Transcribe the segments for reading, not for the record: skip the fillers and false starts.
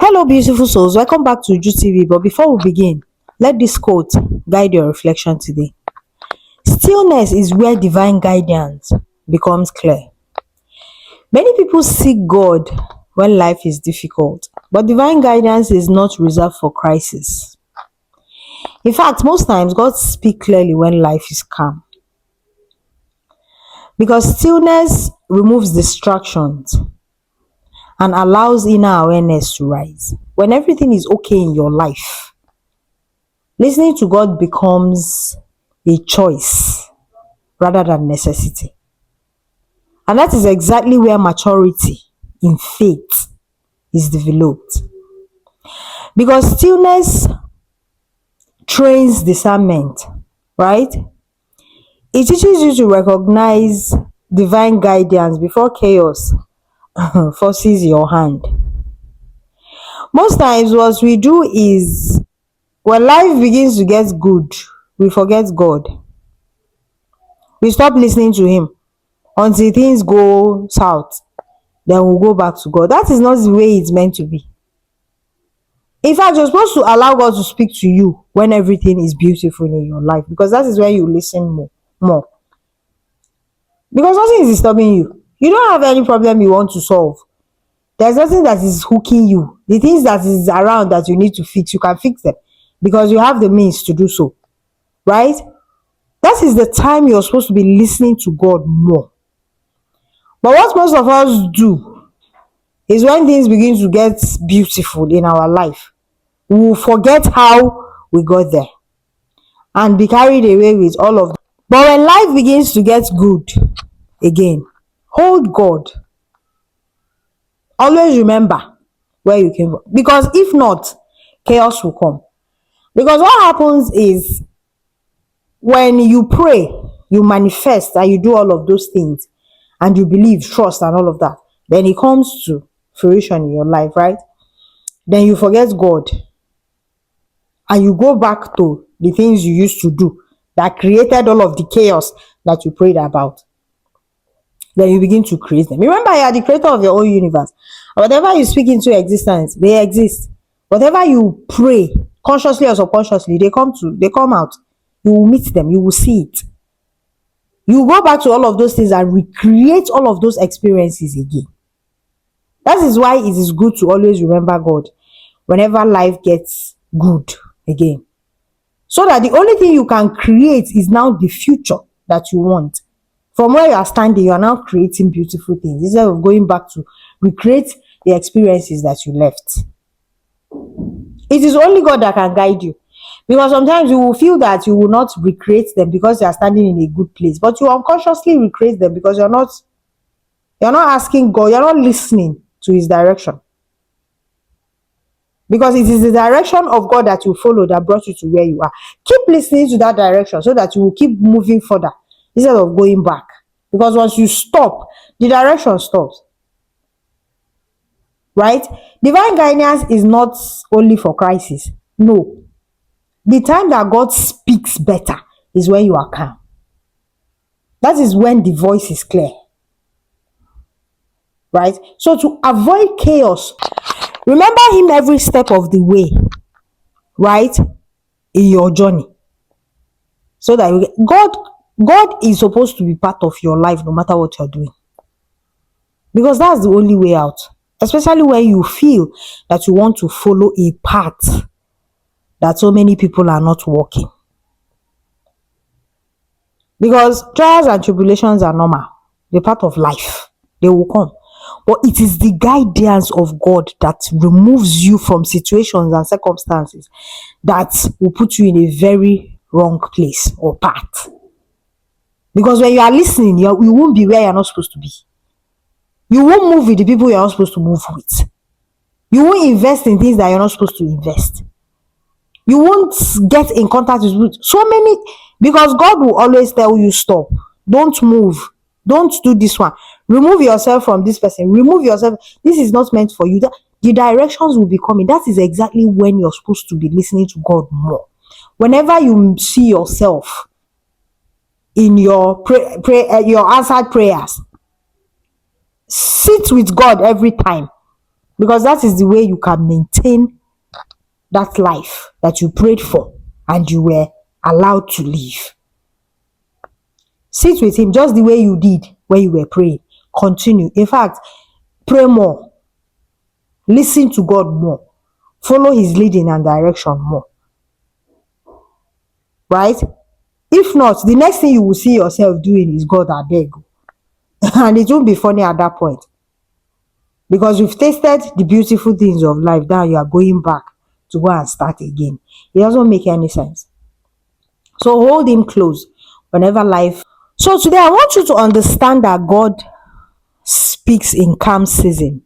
Hello, beautiful souls. Welcome back to Uju TV. But before we begin, let this quote guide your reflection today. Stillness is where divine guidance becomes clear. Many people seek God when life is difficult, but divine guidance is not reserved for crisis. In fact, most times God speaks clearly when life is calm. Because stillness removes distractions and allows inner awareness to rise. When everything is okay in your life, listening to God becomes a choice rather than necessity. And that is exactly where maturity in faith is developed. Because stillness trains discernment, right? It teaches you to recognize divine guidance before chaos forces your hand. Most times what we do is when life begins to get good, we forget God. We stop listening to Him until things go south. Then we'll go back to God. That is not the way it's meant to be. In fact, you're supposed to allow God to speak to you when everything is beautiful in your life, because that is when you listen more. Because nothing is disturbing you. You don't have any problem you want to solve. There's nothing that is hooking you. The things that is around that you need to fix, you can fix them because you have the means to do so. Right? That is the time you're supposed to be listening to God more. But what most of us do is when things begin to get beautiful in our life, we will forget how we got there and be carried away with all of them. But when life begins to get good again, hold God. Always remember where you came from. Because if not, chaos will come. Because what happens is when you pray, you manifest and you do all of those things and you believe, trust and all of that, then it comes to fruition in your life, right? Then you forget God and you go back to the things you used to do that created all of the chaos that you prayed about. Then you begin to create them. Remember, you are the creator of your own universe. Whatever you speak into existence, they exist. Whatever you pray, consciously or subconsciously, they come out. You will meet them, you will see it. You go back to all of those things and recreate all of those experiences again. That is why it is good to always remember God whenever life gets good again. So that the only thing you can create is now the future that you want. From where you are standing, you are now creating beautiful things instead of going back to recreate the experiences that you left. It is only God that can guide you. Because sometimes you will feel that you will not recreate them because you are standing in a good place. But you unconsciously recreate them because you're not asking God, you're not listening to His direction. Because it is the direction of God that you follow that brought you to where you are. Keep listening to that direction so that you will keep moving further instead of going back. Because once you stop, the direction stops. Right? Divine guidance is not only for crisis. No. The time that God speaks better is when you are calm. That is when the voice is clear. Right? So to avoid chaos, remember Him every step of the way. Right? In your journey. So that God is supposed to be part of your life no matter what you're doing. Because that's the only way out. Especially when you feel that you want to follow a path that so many people are not walking. Because trials and tribulations are normal. They're part of life. They will come. But it is the guidance of God that removes you from situations and circumstances that will put you in a very wrong place or path. Because when you are listening, you won't be where you're not supposed to be. You won't move with the people you're not supposed to move with. You won't invest in things that you're not supposed to invest. You won't get in contact with so many, because God will always tell you, stop, don't move, don't do this one, remove yourself from this person, remove yourself, this is not meant for you. The directions will be coming. That is exactly when you're supposed to be listening to God more. Whenever you see yourself in your your answered prayers, sit with God every time because that is the way you can maintain that life that you prayed for and you were allowed to live. Sit with him just the way you did when you were praying. Continue. In fact, pray more. Listen to God more. Follow his leading and direction more. Right? If not, the next thing you will see yourself doing is God, I beg. And it won't be funny at that point. Because you've tasted the beautiful things of life, now you are going back to go and start again. It doesn't make any sense. So hold him close whenever life. So today I want you to understand that God speaks in calm season.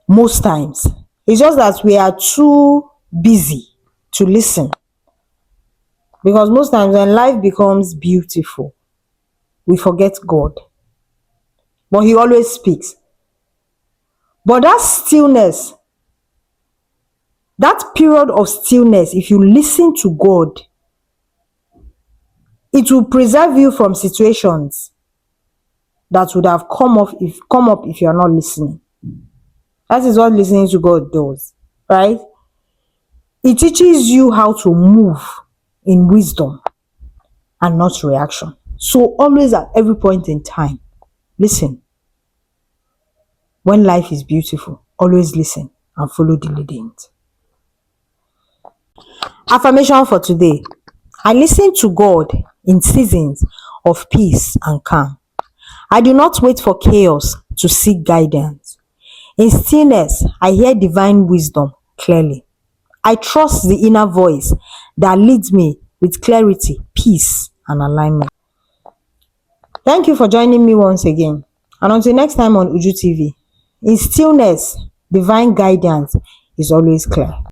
Most times. It's just that we are too busy to listen. Because most times when life becomes beautiful, we forget God. But he always speaks. But that stillness, that period of stillness, if you listen to God, it will preserve you from situations that would have come up if you are not listening. That is what listening to God does, right? It teaches you how to move in wisdom and not reaction. So always at every point in time, listen. When life is beautiful, always listen and follow the leadings. Affirmation for today. I listen to God in seasons of peace and calm. I do not wait for chaos to seek guidance. In stillness, I hear divine wisdom clearly. I trust the inner voice that leads me with clarity, peace, and alignment. Thank you for joining me once again. And until next time on Uju TV, in stillness, divine guidance is always clear.